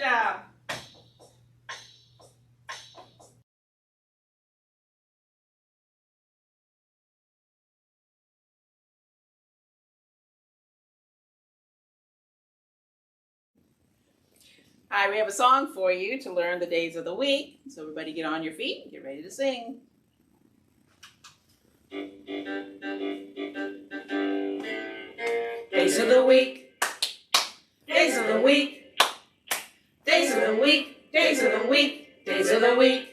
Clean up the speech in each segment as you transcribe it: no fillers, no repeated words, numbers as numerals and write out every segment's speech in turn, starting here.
job. All right, we have a song for you to learn the days of the week. So everybody get on your feet and get ready to sing. Days of the week, days of the week, days of the week, days of the week, days of the week.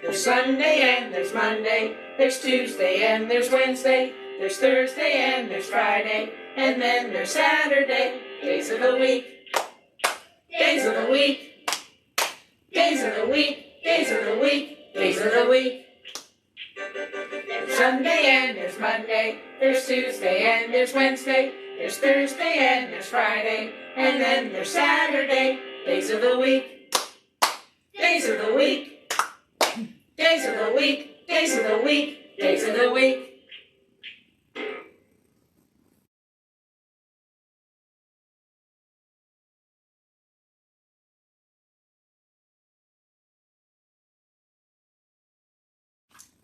There's Sunday and there's Monday, there's Tuesday and there's Wednesday, there's Thursday and there's Friday, and then there's Saturday. Days of the week. Days of the week, days of the week, days of the week, days of the week. There's Sunday and there's Monday, there's Tuesday and there's Wednesday, there's Thursday and there's Friday, and then there's Saturday. Days of the week, days of the week, days of the week, days of the week, days of the week.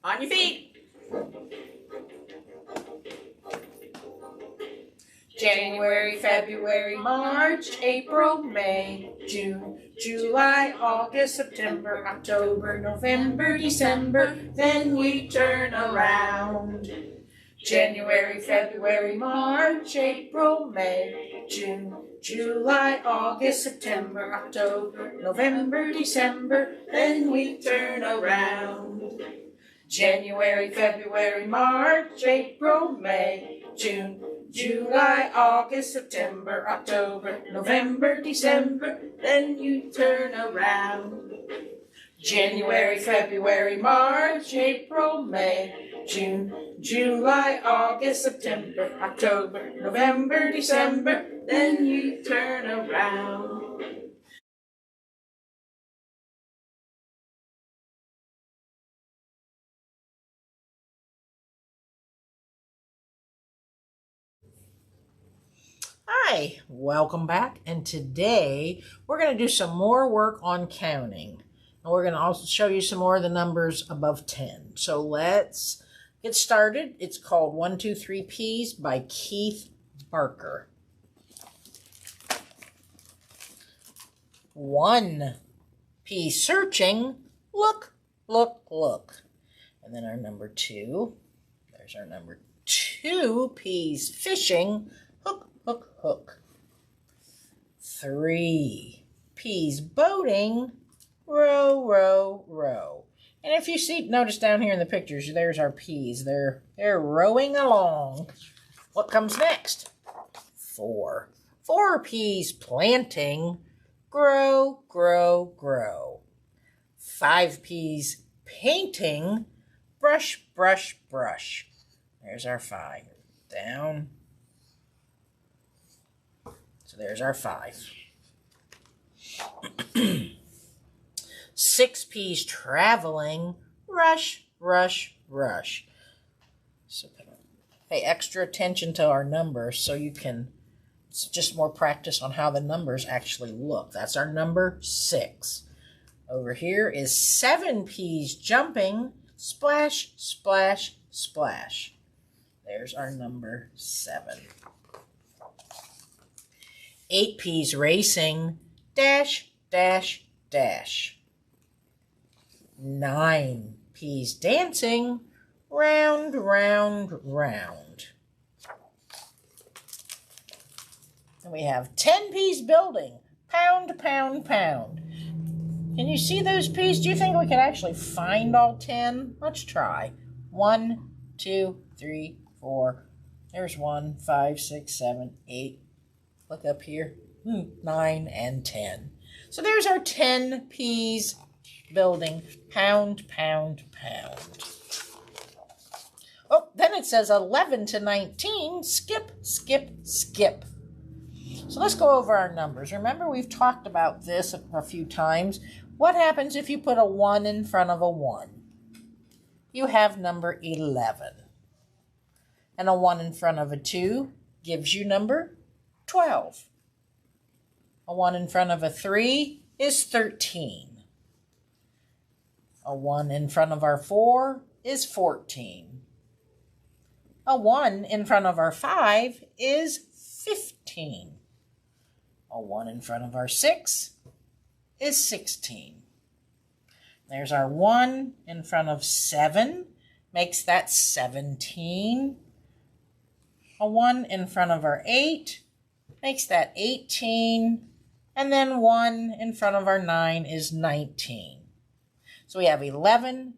On your feet. January, February, March, April, May, June, July, August, September, October, November, December, then we turn around. January, February, March, April, May, June, July, August, September, October, November, December, then we turn around. January, February, March, April, May, June, July, August, September, October, November, December, then you turn around. January, February, March, April, May, June, July, August, September, October, November, December, then you turn around. Hi, welcome back, and today we're going to do some more work on counting, and we're going to also show you some more of the numbers above 10. So let's get started. It's called 1, 2, 3 P's by Keith Barker. 1 P searching, look, look, look. And then our number 2, there's our number 2 P's fishing, hook, hook, hook. 3 P's boating, row, row, row. And if you notice down here in the pictures, there's our P's. They're rowing along. What comes next? 4 P's planting, grow, grow, grow. 5 P's painting, brush, brush, brush. There's our 5. Down. So there's our 5. 6 P's traveling, rush, rush, rush. So pay extra attention to our numbers so you can, it's just more practice on how the numbers actually look. That's our number 6. Over here is 7 P's jumping, splash, splash, splash. There's our number 7. 8 P's racing, dash, dash, dash. 9 P's dancing, round, round, round. And we have 10 P's building, pound, pound, pound. Can you see those P's? Do you think we could actually find all 10? Let's try. 1, 2, 3, 4. There's 1, 5, 6, 7, 8. Look up here. 9 and 10. So there's our 10 P's building. Pound, pound, pound. Oh, then it says 11 to 19. Skip, skip, skip. So let's go over our numbers. Remember, we've talked about this a few times. What happens if you put a 1 in front of a 1? You have number 11. And a 1 in front of a 2 gives you number 12. A 1 in front of a 3 is 13. A 1 in front of our 4 is 14. A 1 in front of our 5 is 15. A 1 in front of our 6 is 16. There's our 1 in front of 7, makes that 17. A 1 in front of our 8 makes that 18. And then 1 in front of our 9 is 19. So we have 11,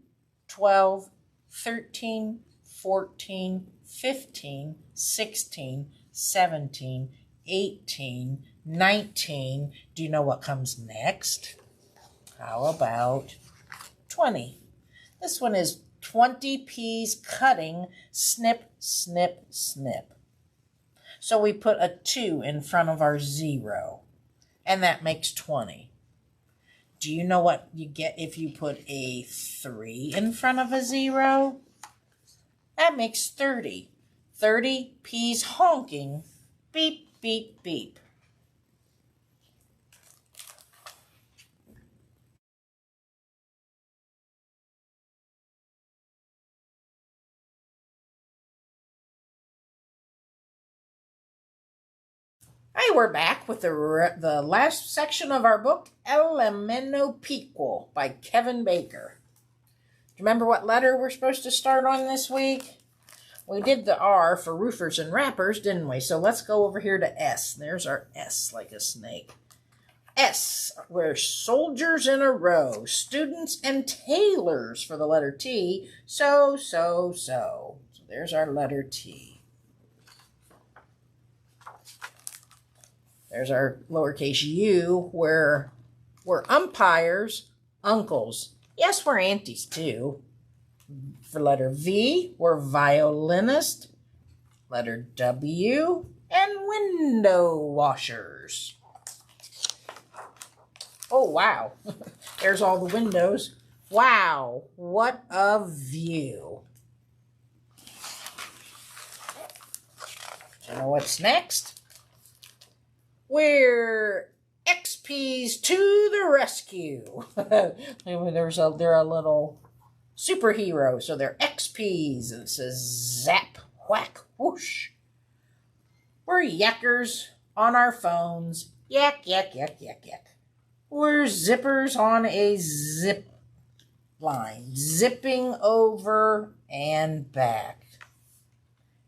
12, 13, 14, 15, 16, 17, 18, 19. Do you know what comes next? How about 20? This one is 20 peas cutting, snip, snip, snip. So we put a 2 in front of our 0, and that makes 20. Do you know what you get if you put a 3 in front of a 0? That makes 30. 30 peas honking, beep, beep, beep. Hey, we're back with the last section of our book, Elementor by Kevin Baker. Remember what letter we're supposed to start on this week? We did the R for roofers and rappers, didn't we? So let's go over here to S. There's our S like a snake. S, we're soldiers in a row, students and tailors for the letter T. So there's our letter T. There's our lowercase u, where we're umpires, uncles. Yes, we're aunties too. For letter V, we're violinist. Letter W, and window washers. Oh, wow. There's all the windows. Wow, what a view. Do you know what's next? We're XPs to the rescue. They're a little superhero, so they're XPs. And it says zap, whack, whoosh. We're yackers on our phones. Yak, yak, yak, yak, yak. We're zippers on a zip line, zipping over and back.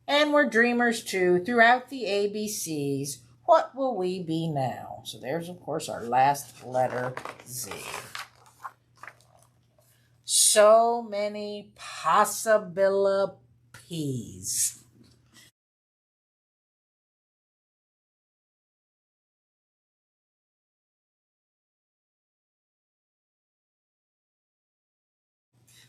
And we're dreamers too, throughout the ABCs. What will we be now? So there's, of course, our last letter, Z. So many possibilities.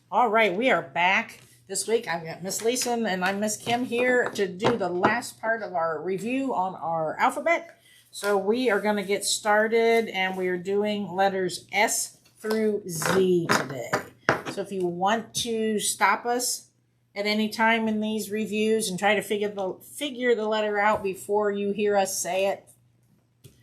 All right, we are back. This week, I've got Miss Lisa and I'm Miss Kim here to do the last part of our review on our alphabet. So we are going to get started, and we are doing letters S through Z today. So if you want to stop us at any time in these reviews and try to figure the letter out before you hear us say it,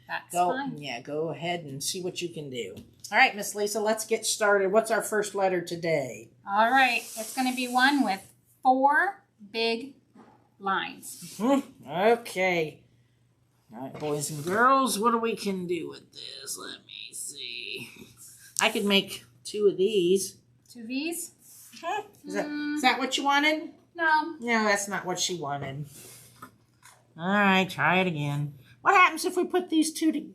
that's fine. Yeah, go ahead and see what you can do. All right, Miss Lisa, let's get started. What's our first letter today? All right, it's going to be one with 4 big lines. Okay. All right, boys and girls, what we can do with this? Let me see. I could make 2 of these. 2 of these? Is that what you wanted? No. No, that's not what she wanted. All right, try it again. What happens if we put these 2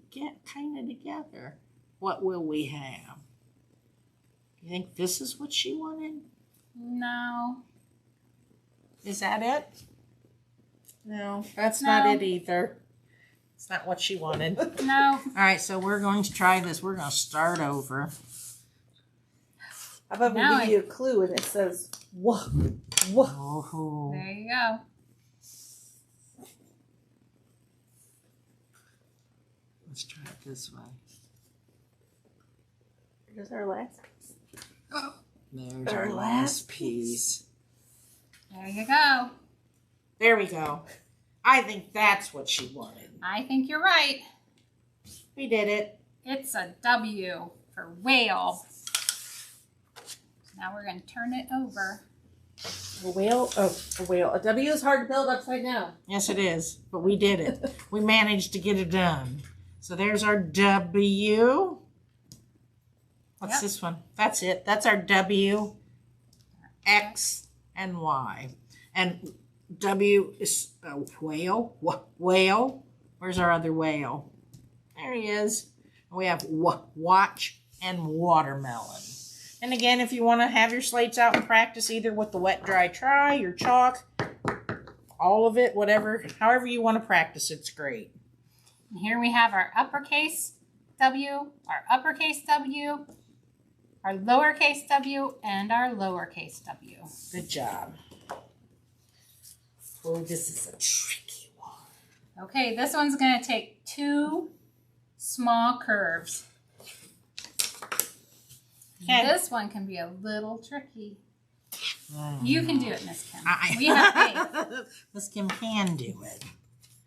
kind of together? What will we have? You think this is what she wanted? No. Is that it? No, that's not it either. It's not what she wanted. No. All right, so we're going to try this. We're going to start over. How about we give you a clue and it says, whoa, whoa. Oh. There you go. Let's try it this way. Here's our last piece. Oh. There's our last piece. There you go. There we go. I think that's what she wanted. I think you're right. We did it. It's a W for whale. Now we're going to turn it over. A whale? Oh, a whale. A W is hard to build upside down. Yes, it is. But we did it. We managed to get it done. So there's our W. What's Yep. this one? That's it. That's our W, X, and Y. And W is a whale. Whale. Where's our other whale? There he is. We have watch and watermelon. And again, if you want to have your slates out and practice either with the wet, dry, try, your chalk, all of it, whatever, however you want to practice, it's great. And here we have our uppercase W, our uppercase W, our lowercase w, and our lowercase w. Good job. Oh, this is a tricky one. Okay, this one's going to take 2 small curves. Okay. This one can be a little tricky. You can do it, Miss Kim. I- We have faith. Miss Kim can do it.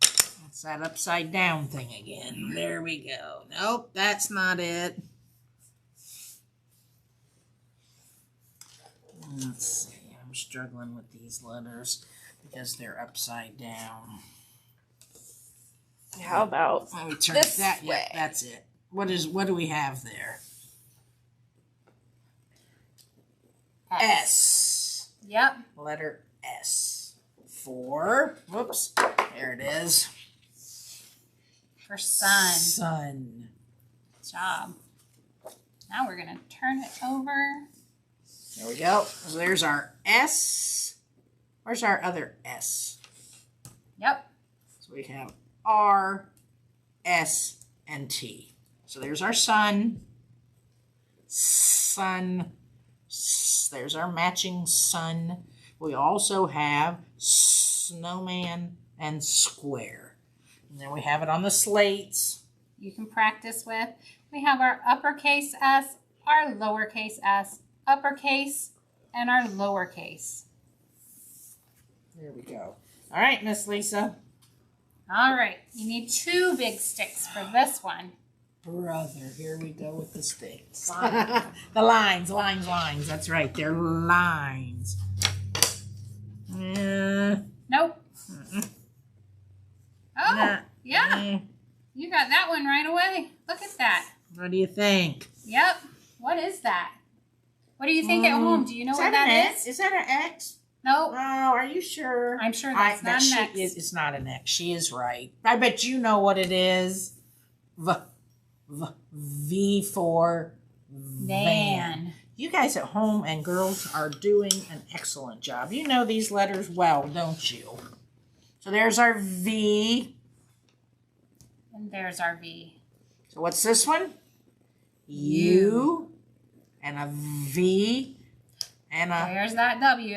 That's that upside down thing again. There we go. Nope, that's not it. Let's see. I'm struggling with these letters because they're upside down. How about Let me turn this that. way? Yeah, that's it. What do we have there? S. Yep. Letter S. 4. Whoops. There it is. For sun. Sun. Good job. Now we're going to turn it over. There we go. So there's our S. Where's our other S? Yep. So we have R, S, and T. So there's our sun. Sun. There's our matching sun. We also have snowman and square. And then we have it on the slates. You can practice with. We have our uppercase S, our lowercase s, uppercase, and our lowercase. There we go. All right, Miss Lisa. All right. You need 2 big sticks for this one. Brother, here we go with the sticks. The lines. That's right. They're lines. Nope. Oh, Nah. yeah. You got that one right away. Look at that. What do you think? Yep. What is that? What do you think at home? Do you know what that is? Is that an X? Nope. Oh, are you sure? I'm sure that's not an X. It's not an X. She is right. I bet you know what it is. V for van. You guys at home and girls are doing an excellent job. You know these letters well, don't you? So there's our V. And there's our V. So what's this one? U. And a V. And a... There's that W.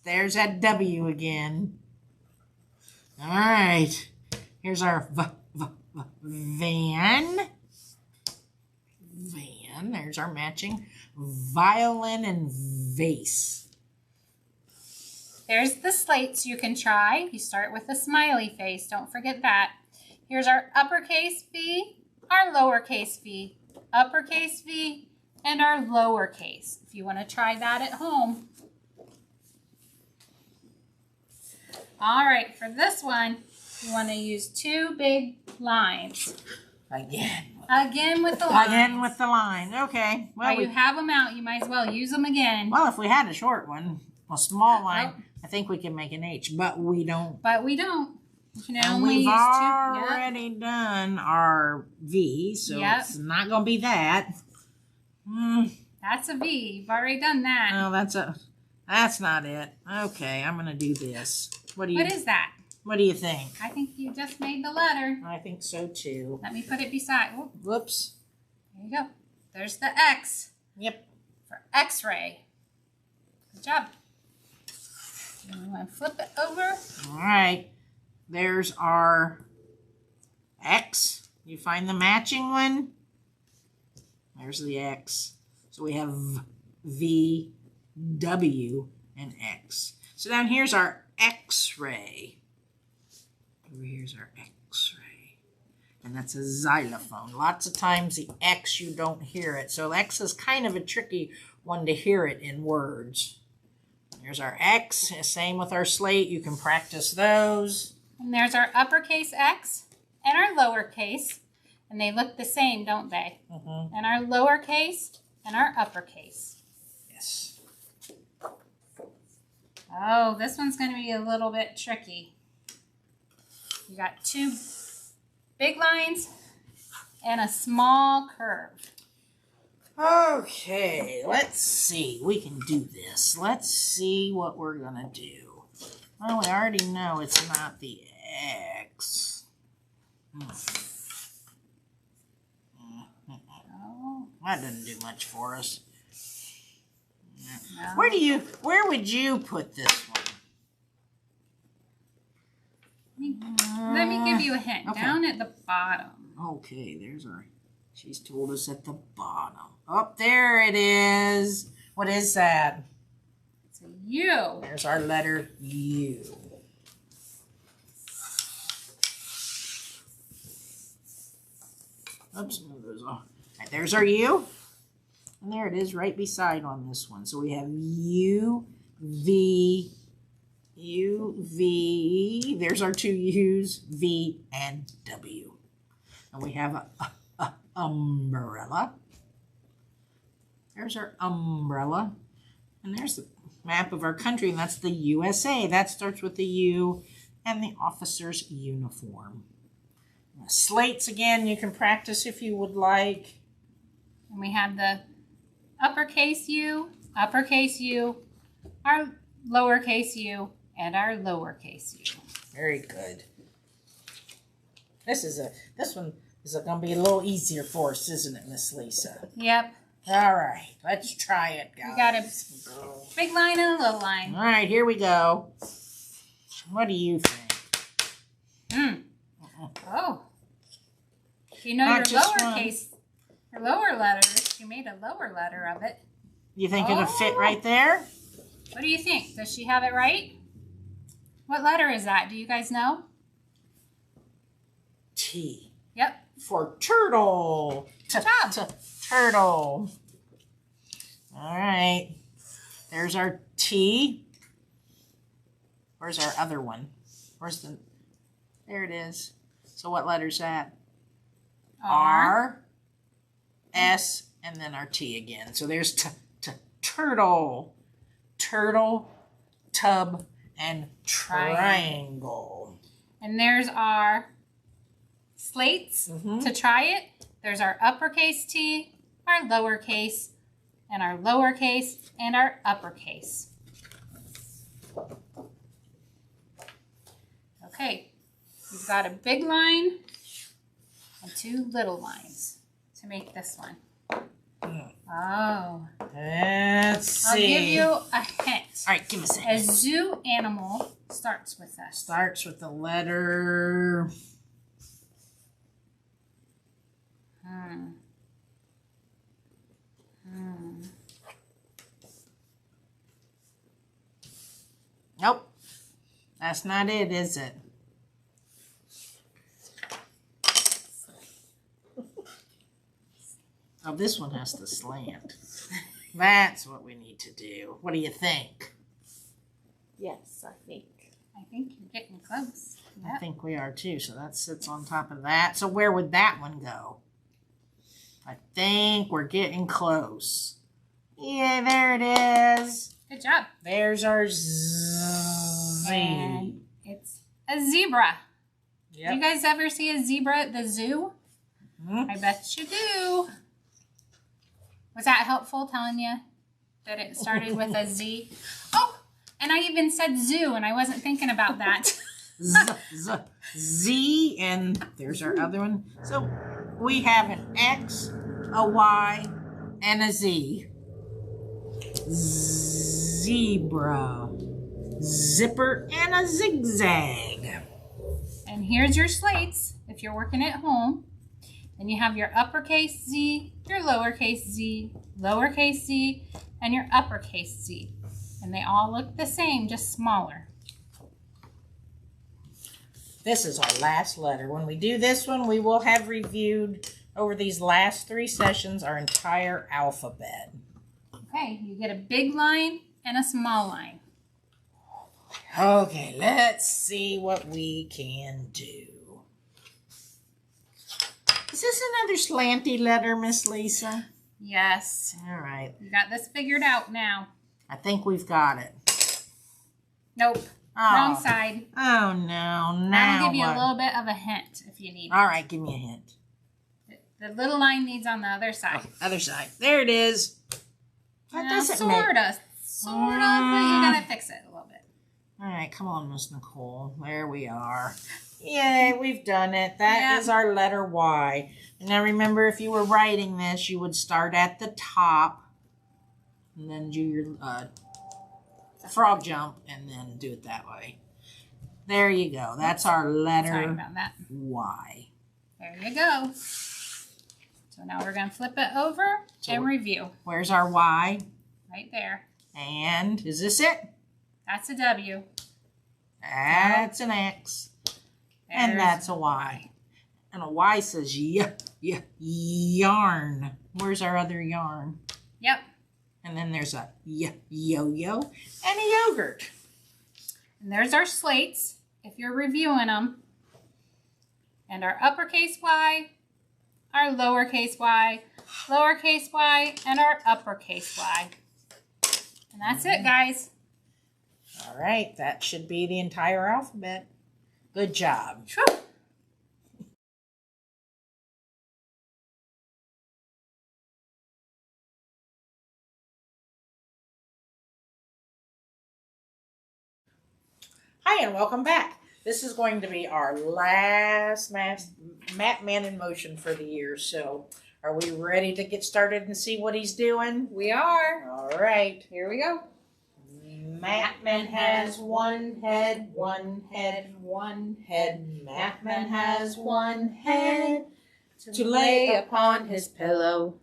There's that W again. All right. Here's our van. Van. There's our matching violin and vase. There's the slates you can try. You start with a smiley face. Don't forget that. Here's our uppercase V, our lowercase v, uppercase V, and our lowercase. If you want to try that at home. All right, for this one, you want to use 2 big lines. Again with the lines. Again with the line. Okay. While you have them out, you might as well use them again. Well, if we had a short one, a small line, Nope. I think we can make an H, but we don't. But we don't. You can And only we've use 2. Yep. already done our V, so Yep. it's not going to be that. That's a V. You've already done that. No, that's not it. Okay, I'm going to do this. What do What is that? you think? I think you just made the letter. I think so too. Let me put it beside. Oh, Whoops. there you go. There's the X Yep. for X-ray. Good job. I'm going to flip it over. All right. There's our X. You find the matching one? There's the X. So we have V, W, and X. So down here's our X-ray. Over here's our X-ray. And that's a xylophone. Lots of times the X, you don't hear it. So X is kind of a tricky one to hear it in words. There's our X. Same with our slate. You can practice those. And there's our uppercase X and our lowercase. And they look the same, don't they? Mm-hmm. And our lowercase and our uppercase. Yes. Oh, this one's going to be a little bit tricky. You got two big lines and a small curve. Okay, let's see. We can do this. Let's see what we're going to do. Well, we already know it's not the X. Oh, That doesn't do much for us. no. Where would you put this one? Let me give you a hint. Okay. Down at the bottom. Okay, there's our, she's told us at the bottom. Oh, there it is. What is that? It's a U. There's our letter U. Oops, move those off. Right, there's our U. And there it is right beside on this one. So we have U, V, U, V. There's our two U's, V, and W. And we have a umbrella. There's our umbrella. And there's the map of our country, and that's the USA. That starts with the U and the officer's uniform. Slates, again, you can practice if you would like. And we have the uppercase U, our lowercase u, and our lowercase u. Very good. This one is going to be a little easier for us, isn't it, Miss Lisa? Yep. All right, let's try it, guys. We got a big line and a little line. All right, here we go. What do you think? Oh. You know Not your just lowercase, your lower letters, you made a lower letter of it. You think it'll fit right there? What do you think? Does she have it right? What letter is that? Do you guys know? T. Yep. For turtle. Good job. Turtle. All right. There's our T. Where's our other one? Where's the... There it is. So what letter's that? R, S, and then our T again. So there's turtle, turtle, tub, and triangle. And there's our slates to try it. There's our uppercase T, our lowercase, and our lowercase, and our uppercase. Okay, we've got a big line and two little lines to make this one. Oh. Let's see. I'll give you a hint. All right, give us a A hint. zoo animal starts with this. Starts with the letter... Nope. That's not it, is it? Oh, this one has to slant. That's what we need to do. What do you think? Yes, I think. I think you're getting close. I Yep. think we are too. So that sits on top of that. So where would that one go? I think we're getting close. Yeah, there it is. Good job. There's our Z. And it's a zebra. Yep. Do you guys ever see a zebra at the zoo? I bet you do. Was that helpful telling you that it started with a Z? Oh, and I even said zoo, and I wasn't thinking about that. Z, and there's our other one. So we have an X, a Y, and a Z. Zebra, zipper, and a zigzag. And here's your slates if you're working at home. And you have your uppercase Z, your lowercase z, and your uppercase Z. And they all look the same, just smaller. This is our last letter. When we do this one, we will have reviewed over these last 3 sessions our entire alphabet. Okay, you get a big line and a small line. Okay, let's see what we can do. Is this another slanty letter, Miss Lisa? Yes. All right. You got this figured out now. I think we've got it. Nope. Oh. Wrong side. Oh, no. Now That'll give you what? a little bit of a hint if you need it. All right, give me a hint. The little line needs on the other side. Okay, other side. There it is. That doesn't Sort of, but you gotta fix it a little bit. All right, come on, Miss Nicole. There we are. Yay, we've done it. That is our letter Y. And now remember, if you were writing this, you would start at the top and then do your frog jump and then do it that way. There you go. That's our letter Sorry about that. Y. There you go. So now we're going to flip it over and review. Where's our Y? Right there. And is this it? That's a W. That's an X. And that's a Y. And a Y says yarn. Where's our other yarn? Yep. And then there's a yo-yo and a yogurt. And there's our slates, if you're reviewing them. And our uppercase Y, our lowercase y, and our uppercase Y. And that's it, guys. All right, that should be the entire alphabet. Good job. Whew. Hi, and welcome back. This is going to be our last Map Man in Motion for the year. So, are we ready to get started and see what he's doing? We are. All right. Here we go. Mapman has one head, one head, one head. Mapman has one head to lay upon his pillow.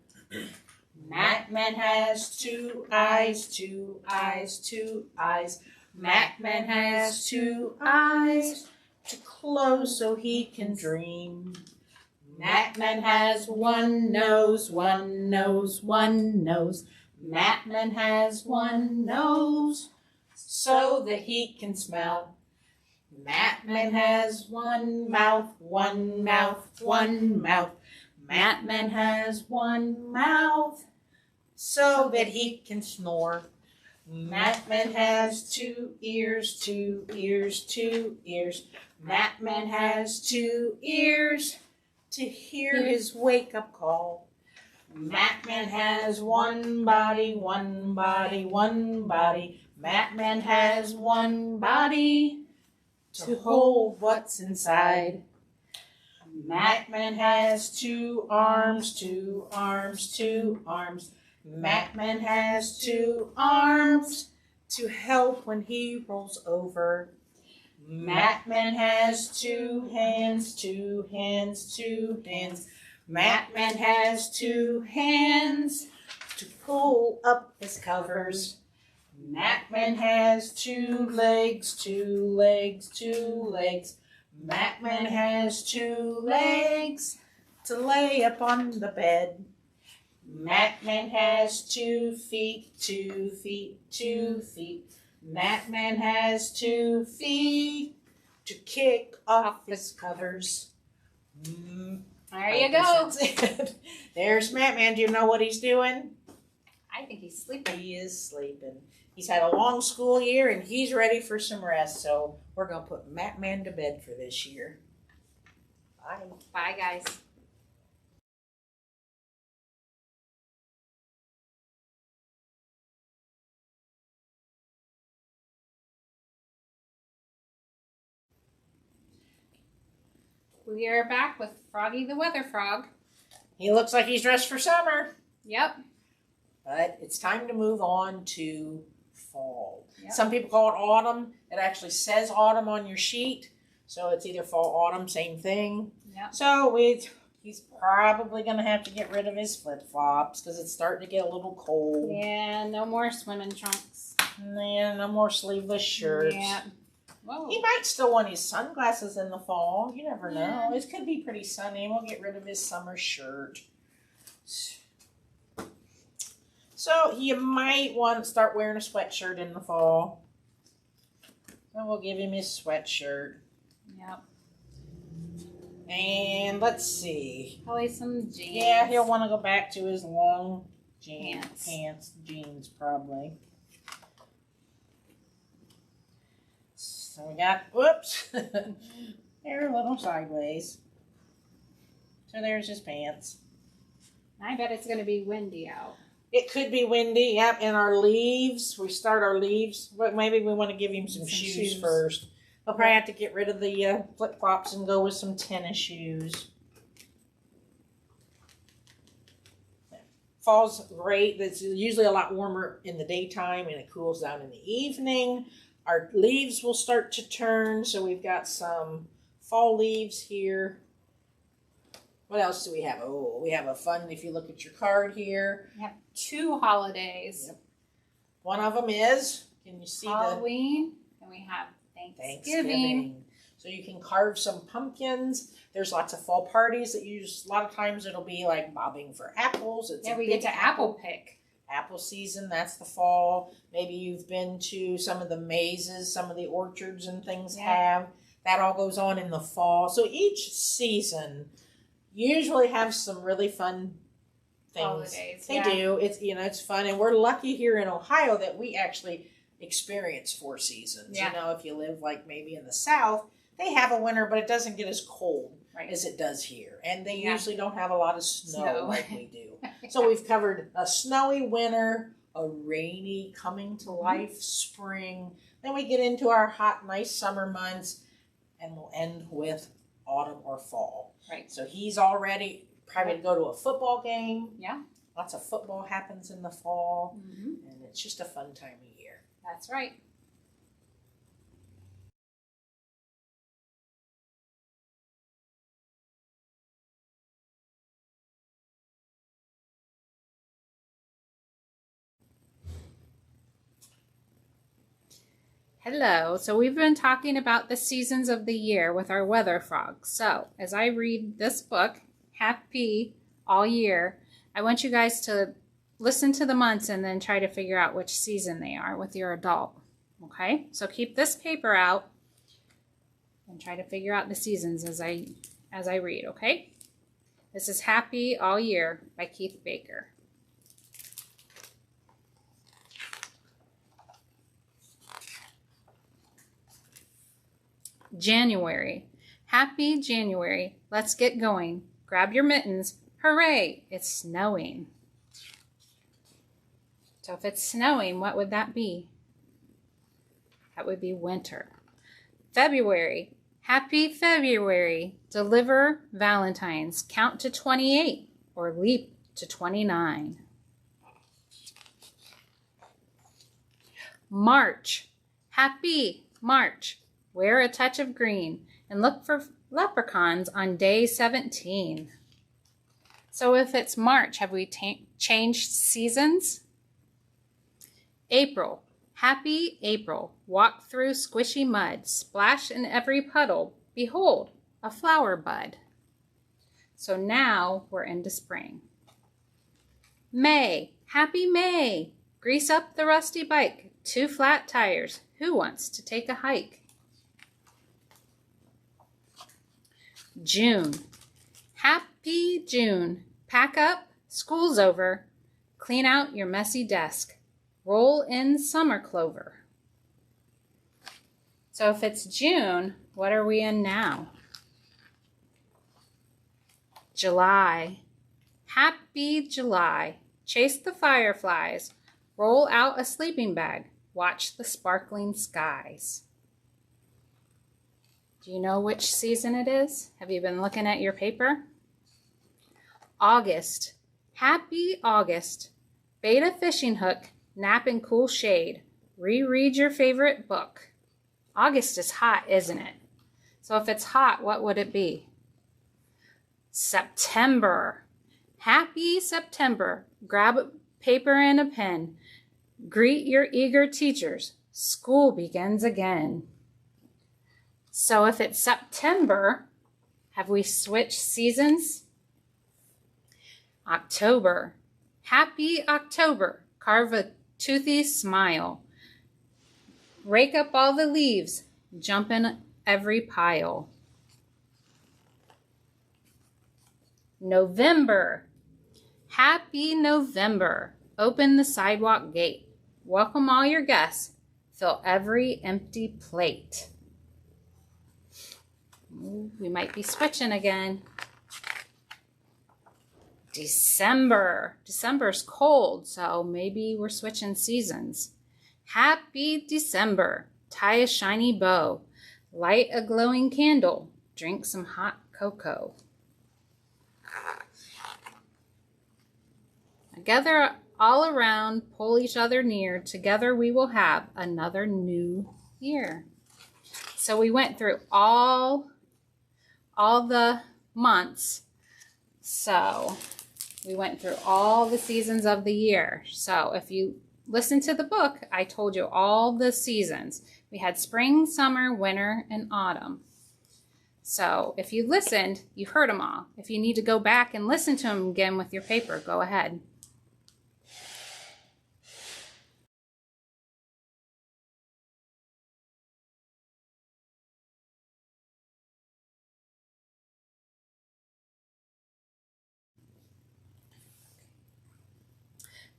Mapman has 2 eyes, 2 eyes, 2 eyes. Mapman has 2 eyes to close so he can dream. Mapman has 1 nose, 1 nose, 1 nose. Mapman has 1 nose so that he can smell. Mapman has 1 mouth, 1 mouth, 1 mouth. Mapman has 1 mouth so that he can snore. Mapman has 2 ears, 2 ears, 2 ears. Mapman has 2 ears to hear his wake-up call. Mapman has 1 body, 1 body, 1 body. Mapman has 1 body to hold what's inside. Mapman has 2 arms, 2 arms, 2 arms. Mapman has 2 arms to help when he rolls over. Mapman has 2 hands, 2 hands, 2 hands. Mapman has 2 hands to pull up his covers. Mapman has 2 legs, 2 legs, 2 legs. Mapman has 2 legs to lay upon the bed. Mapman has 2 feet, 2 feet, 2 feet. Mapman has 2 feet to kick off his covers. There you go. There's Mapman. Do you know what he's doing? I think he's sleeping. He is sleeping. He's had a long school year and he's ready for some rest. So we're going to put Mapman to bed for this year. Bye. Bye, guys. We are back with Froggy the Weather Frog. He looks like he's dressed for summer. Yep. But it's time to move on to fall. Yep. Some people call it autumn. It actually says autumn on your sheet. So it's either fall, autumn, same thing. Yep. So he's probably going to have to get rid of his flip-flops because it's starting to get a little cold. Yeah, no more swimming trunks. Yeah, no more sleeveless shirts. Yeah. Whoa. He might still want his sunglasses in the fall. You never know. It could be pretty sunny. We'll get rid of his summer shirt. So you might want to start wearing a sweatshirt in the fall. So we'll give him his sweatshirt. Yep. And let's see. Probably some jeans. Yeah, he'll want to go back to his long Pants. jeans probably. So we got, whoops, they're a little sideways. So there's his pants. I bet it's going to be windy out. It could be windy, yep, and our leaves, we start our leaves, but maybe we want to give him some shoes first. I'll probably have to get rid of the flip-flops and go with some tennis shoes. Fall's great. It's usually a lot warmer in the daytime and it cools down in the evening. Our leaves will start to turn, so we've got some fall leaves here. What else do we have? Oh, we have a fun, if you look at your card here. We have 2 holidays. Yep. One of them is, can you see Halloween, and we have Thanksgiving. So you can carve some pumpkins. There's lots of fall parties that a lot of times it'll be like bobbing for apples. It's we get to apple pick. Apple season, that's the fall. Maybe you've been to some of the mazes, some of the orchards and things have. That all goes on in the fall. So each season usually have some really fun things. Holidays, they do. It's it's fun, and we're lucky here in Ohio that we actually experience 4 seasons. Yeah. If you live like maybe in the South, they have a winter, but it doesn't get as cold as it does here, and they usually don't have a lot of snow like we do. So we've covered a snowy winter, a rainy coming to life spring. Then we get into our hot, nice summer months, and we'll end with autumn or fall. Right. So he's already probably to go to a football game. Yeah. Lots of football happens in the fall, Mm-hmm. and it's just a fun time of year. That's right. Hello. So we've been talking about the seasons of the year with our weather frogs. So as I read this book, Happy All Year, I want you guys to listen to the months and then try to figure out which season they are with your adult. Okay? So keep this paper out and try to figure out the seasons as I read, okay? This is Happy All Year by Keith Baker. January. Happy January. Let's get going. Grab your mittens. Hooray! It's snowing. So if it's snowing, what would that be? That would be winter. February. Happy February. Deliver Valentines. Count to 28 or leap to 29. March. Happy March. Wear a touch of green and look for leprechauns on day 17. So if it's March, have we changed seasons? April. Happy April. Walk through squishy mud. Splash in every puddle. Behold, a flower bud. So now we're into spring. May. Happy May. Grease up the rusty bike. 2 flat tires. Who wants to take a hike? June. Happy June. Pack up. School's over. Clean out your messy desk. Roll in summer clover. So if it's June, what are we in now? July. Happy July. Chase the fireflies. Roll out a sleeping bag. Watch the sparkling skies. Do you know which season it is? Have you been looking at your paper? August. Happy August. Bait a fishing hook. Nap in cool shade. Reread your favorite book. August is hot, isn't it? So if it's hot, what would it be? September. Happy September. Grab a paper and a pen. Greet your eager teachers. School begins again. So if it's September, have we switched seasons? October. Happy October. Carve a toothy smile. Rake up all the leaves. Jump in every pile. November. Happy November. Open the sidewalk gate. Welcome all your guests. Fill every empty plate. Ooh, we might be switching again. December. December's cold, so maybe we're switching seasons. Happy December. Tie a shiny bow. Light a glowing candle. Drink some hot cocoa. Gather all around, pull each other near. Together we will have another new year. So we went through all the months. So we went through all the seasons of the year. So if you listen to the book, I told you all the seasons. We had spring, summer, winter, and autumn. So if you listened, you heard them all. If you need to go back and listen to them again with your paper, go ahead.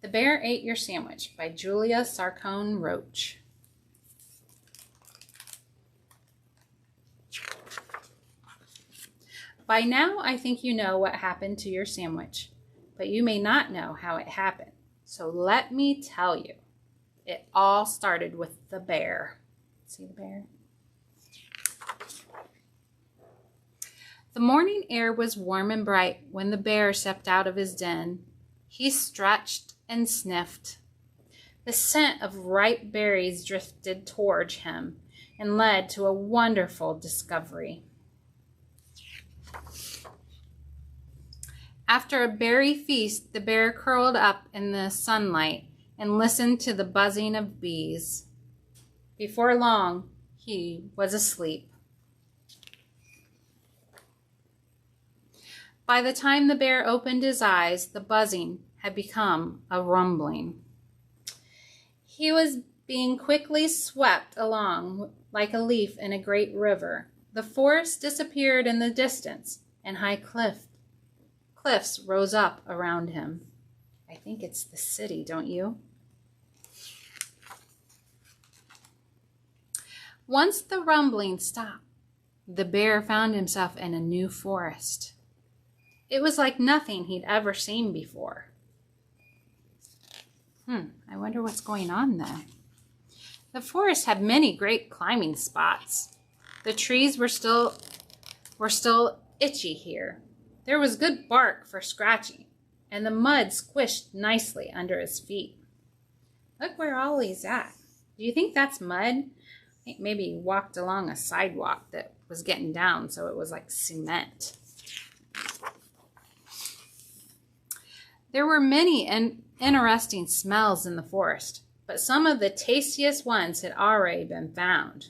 The Bear Ate Your Sandwich by Julia Sarcone Roach. By now, I think you know what happened to your sandwich, but you may not know how it happened. So let me tell you. It all started with the bear. See the bear? The morning air was warm and bright when the bear stepped out of his den. He stretched and sniffed. The scent of ripe berries drifted towards him and led to a wonderful discovery. After a berry feast, the bear curled up in the sunlight and listened to the buzzing of bees. Before long, he was asleep. By the time the bear opened his eyes, the buzzing had become a rumbling. He was being quickly swept along like a leaf in a great river. The forest disappeared in the distance, and high cliffs rose up around him. I think it's the city, don't you? Once the rumbling stopped, the bear found himself in a new forest. It was like nothing he'd ever seen before. I wonder what's going on there. The forest had many great climbing spots. The trees were still itchy here. There was good bark for scratching, and the mud squished nicely under his feet. Look where Ollie's at. Do you think that's mud? I think maybe he walked along a sidewalk that was getting down, so it was like cement. There were many interesting smells in the forest, but some of the tastiest ones had already been found.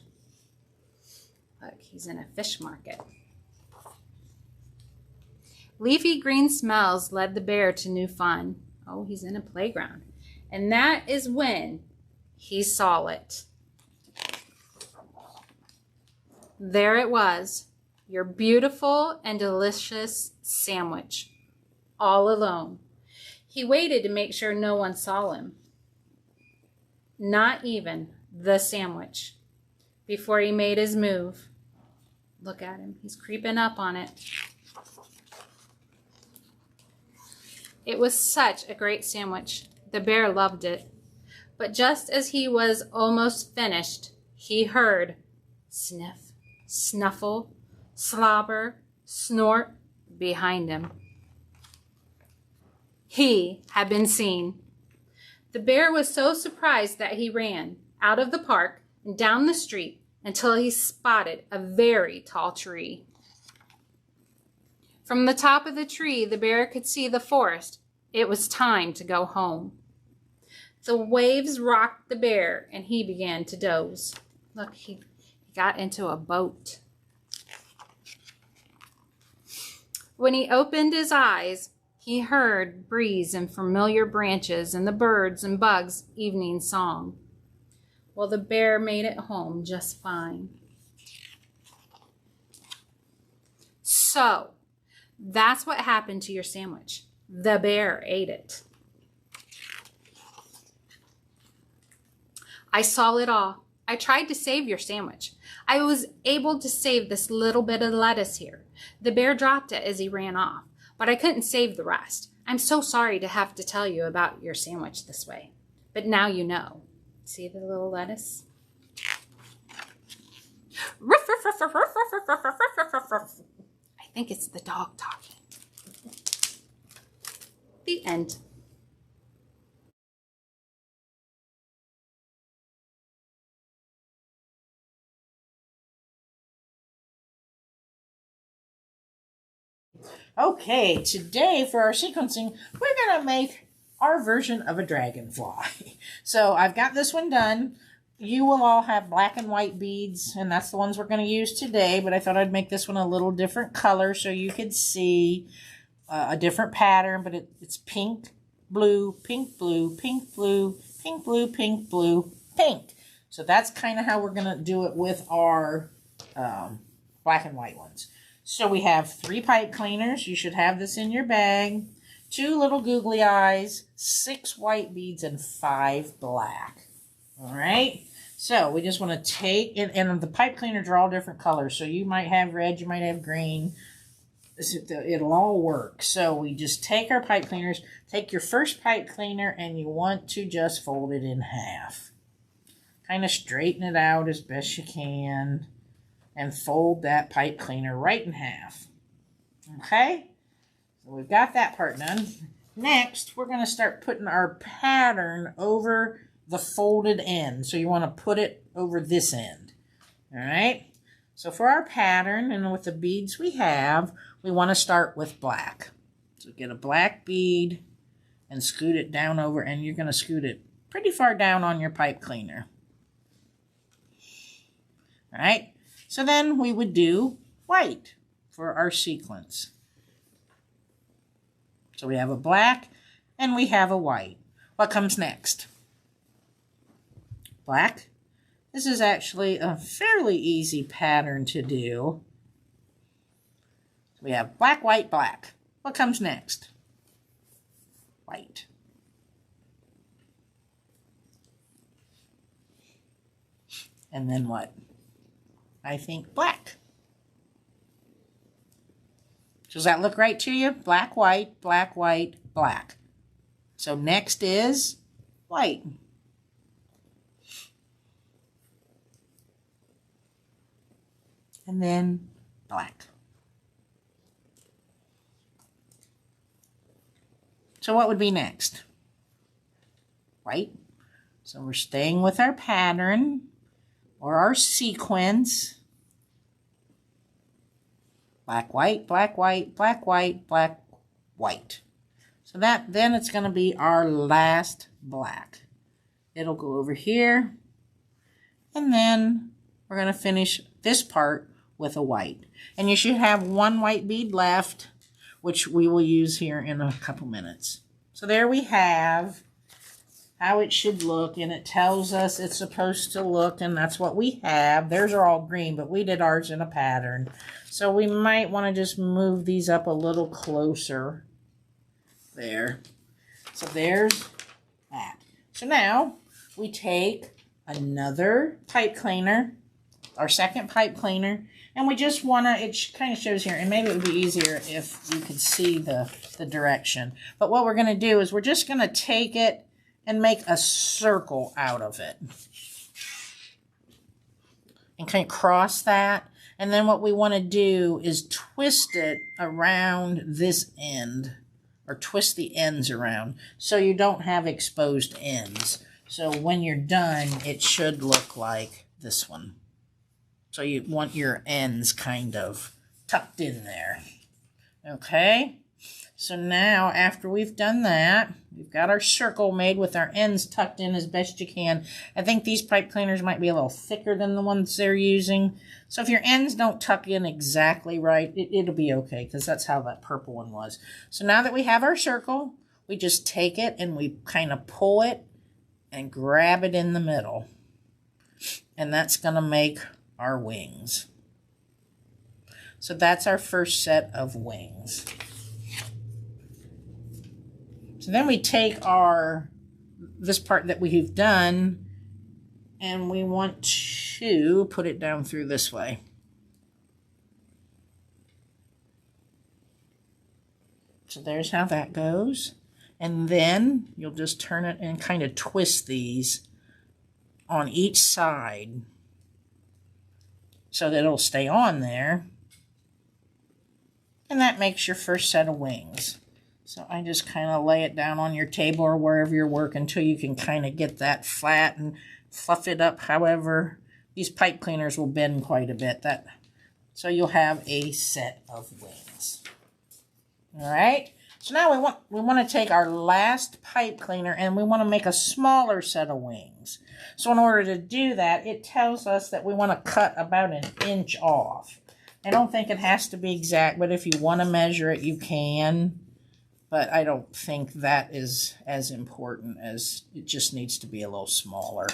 Look, he's in a fish market. Leafy green smells led the bear to new fun. Oh, he's in a playground. And that is when he saw it. There it was, your beautiful and delicious sandwich, all alone. He waited to make sure no one saw him. Not even the sandwich. Before he made his move. Look at him. He's creeping up on it. It was such a great sandwich. The bear loved it. But just as he was almost finished, he heard sniff, snuffle, slobber, snort behind him. He had been seen. The bear was so surprised that he ran out of the park and down the street until he spotted a very tall tree. From the top of the tree, the bear could see the forest. It was time to go home. The waves rocked the bear, and he began to doze. Look, he got into a boat. When he opened his eyes, he heard breeze and familiar branches and the birds and bugs' evening song. Well, the bear made it home just fine. So, that's what happened to your sandwich. The bear ate it. I saw it all. I tried to save your sandwich. I was able to save this little bit of lettuce here. The bear dropped it as he ran off, but I couldn't save the rest. I'm so sorry to have to tell you about your sandwich this way, but now you know. See the little lettuce? I think it's the dog talking. The end. Okay, today for our sequencing, we're going to make our version of a dragonfly. So I've got this one done. You will all have black and white beads, and that's the ones we're going to use today, but I thought I'd make this one a little different color so you could see a different pattern, but it's pink, blue, pink, blue, pink, blue, pink, blue, pink, blue, pink. So that's kind of how we're going to do it with our black and white ones. So we have 3 pipe cleaners. You should have this in your bag. 2 little googly eyes, 6 white beads, and 5 black. All right. So we just want to take, and the pipe cleaners are all different colors. So you might have red, you might have green. It'll all work. So we just take our pipe cleaners, take your first pipe cleaner, and you want to just fold it in half. Kind of straighten it out as best you can. And fold that pipe cleaner right in half. Okay? So we've got that part done. Next, we're going to start putting our pattern over the folded end. So you want to put it over this end. Alright? So for our pattern, and with the beads we have, we want to start with black. So get a black bead and scoot it down over, and you're going to scoot it pretty far down on your pipe cleaner. Alright? So then we would do white for our sequence. So we have a black and we have a white. What comes next? Black. This is actually a fairly easy pattern to do. We have black, white, black. What comes next? White. And then what? I think black. Does that look right to you? Black, white, black, white, black. So next is white. And then black. So what would be next? White. So we're staying with our pattern or our sequence. Black, white, black, white, black, white, black, white. So then it's going to be our last black. It'll go over here. And then we're going to finish this part with a white. And you should have 1 white bead left, which we will use here in a couple minutes. So there we have how it should look, and it tells us it's supposed to look, and that's what we have. Theirs are all green, but we did ours in a pattern. So we might want to just move these up a little closer. There. So there's that. So now we take another pipe cleaner, our second pipe cleaner, and we just want to, it kind of shows here, and maybe it would be easier if you could see the direction. But what we're going to do is we're just going to take it and make a circle out of it. And kind of cross that. And then what we want to do is twist it around this end. Or twist the ends around. So you don't have exposed ends. So when you're done, it should look like this one. So you want your ends kind of tucked in there. Okay? So now, after we've done that, we've got our circle made with our ends tucked in as best you can. I think these pipe cleaners might be a little thicker than the ones they're using. So if your ends don't tuck in exactly right, it'll be okay, because that's how that purple one was. So now that we have our circle, we just take it and we kind of pull it and grab it in the middle. And that's going to make our wings. So that's our first set of wings. So then we take this part that we've done, and we want to put it down through this way. So there's how that goes. And then you'll just turn it and kind of twist these on each side so that it'll stay on there. And that makes your first set of wings. So I just kind of lay it down on your table or wherever you're working until you can kind of get that flat and fluff it up. However, these pipe cleaners will bend quite a bit. So you'll have a set of wings. All right. So now we want to take our last pipe cleaner and we want to make a smaller set of wings. So in order to do that, it tells us that we want to cut about 1 inch off. I don't think it has to be exact, but if you want to measure it, you can. But I don't think that is as important, as it just needs to be a little smaller.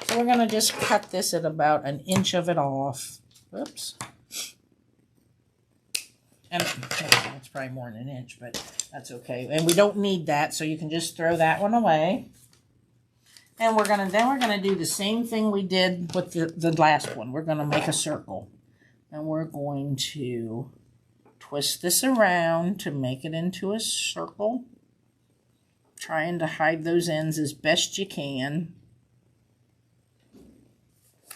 So we're going to just cut this at about 1 inch of it off. Oops. And it's probably more than 1 inch, but that's okay. And we don't need that, so you can just throw that one away. And we're gonna do the same thing we did with the last one. We're gonna make a circle. And we're going to twist this around to make it into a circle. Trying to hide those ends as best you can.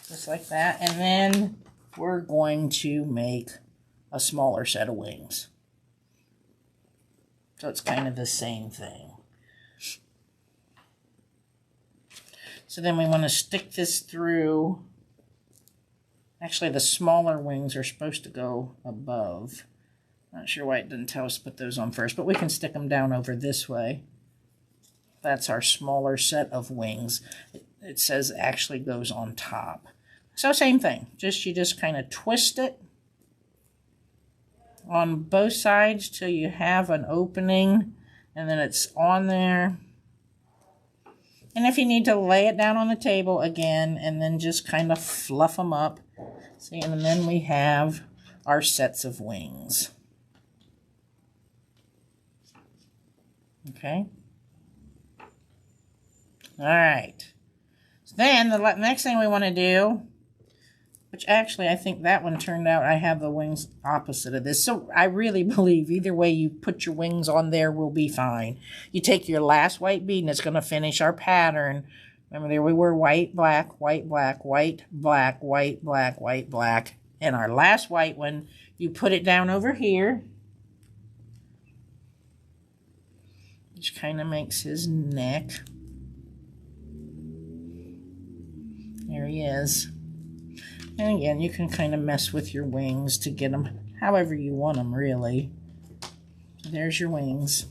Just like that. And then we're going to make a smaller set of wings. So it's kind of the same thing. So then we want to stick this through. Actually, the smaller wings are supposed to go above. Not sure why it didn't tell us to put those on first, but we can stick them down over this way. That's our smaller set of wings. It says actually goes on top. So same thing. You just kind of twist it on both sides till you have an opening, and then it's on there. And if you need to lay it down on the table again, and then just kind of fluff them up. See, and then we have our sets of wings. Okay. All right. So then the next thing we want to do, which actually I think that one turned out, I have the wings opposite of this. So I really believe either way you put your wings on there will be fine. You take your last white bead and it's going to finish our pattern. Remember, there we were: white, black, white, black, white, black, white, black, white, black. And our last white one, you put it down over here, which kind of makes his neck. There he is. And again, you can kind of mess with your wings to get them however you want them, really. There's your wings.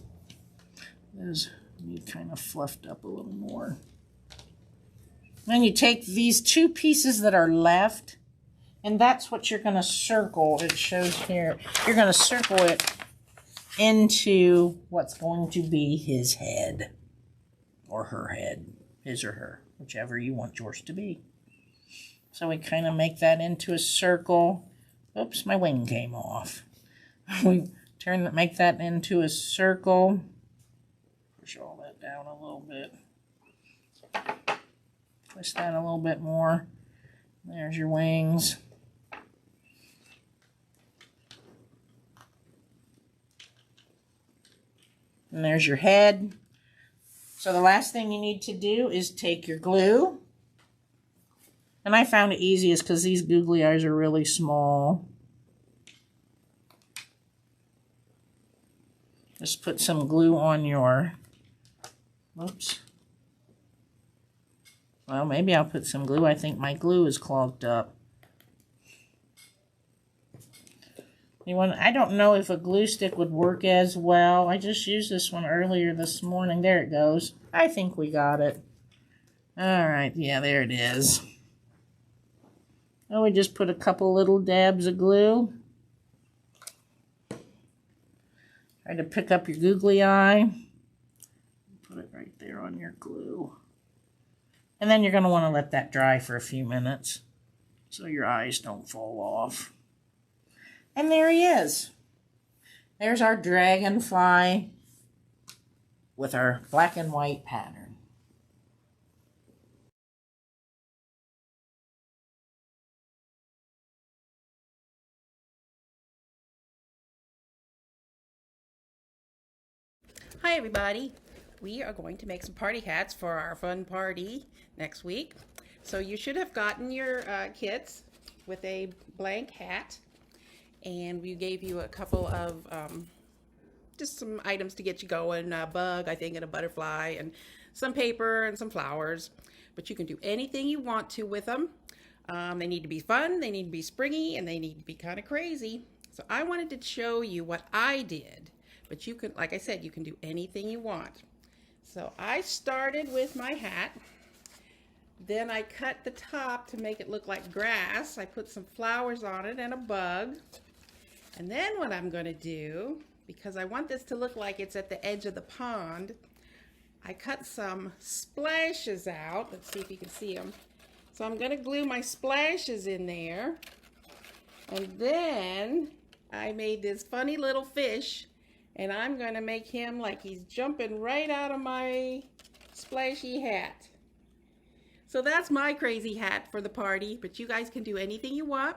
Those need kind of fluffed up a little more. Then you take these two pieces that are left, and that's what you're going to circle. It shows here. You're going to circle it into what's going to be his head, or her head, his or her, whichever you want yours to be. So we kind of make that into a circle. Oops, my wing came off. We make that into a circle. Push all that down a little bit. Twist that a little bit more. There's your wings. And there's your head. So the last thing you need to do is take your glue. And I found it easiest because these googly eyes are really small. Just put some glue on your, whoops. Well, maybe I'll put some glue. I think my glue is clogged up. I don't know if a glue stick would work as well. I just used this one earlier this morning. There it goes. I think we got it. All right, yeah, there it is. Oh, we just put a couple little dabs of glue. Try to pick up your googly eye. Put it right there on your glue. And then you're going to want to let that dry for a few minutes so your eyes don't fall off. And there he is. There's our dragonfly with our black and white pattern. Hi everybody. We are going to make some party hats for our fun party next week. So you should have gotten your kits with a blank hat, and we gave you a couple of just some items to get you going, a bug I think and a butterfly and some paper and some flowers, but you can do anything you want to with them. They need to be fun, they need to be springy, and they need to be kind of crazy. So I wanted to show you what I did, but you can, like I said, you can do anything you want. So I started with my hat, then I cut the top to make it look like grass. I put some flowers on it and a bug. And then what I'm going to do, because I want this to look like it's at the edge of the pond, I cut some splashes out. Let's see if you can see them. So I'm going to glue my splashes in there. And then I made this funny little fish, and I'm going to make him like he's jumping right out of my splashy hat. So that's my crazy hat for the party, but you guys can do anything you want.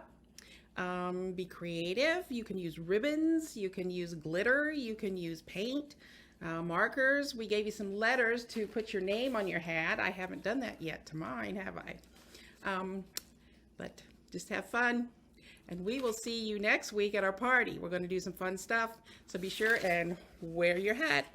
Be creative. You can use ribbons, you can use glitter, you can use paint, markers. We gave you some letters to put your name on your hat. I haven't done that yet to mine, have I? But just have fun. And we will see you next week at our party. We're going to do some fun stuff, so be sure and wear your hat.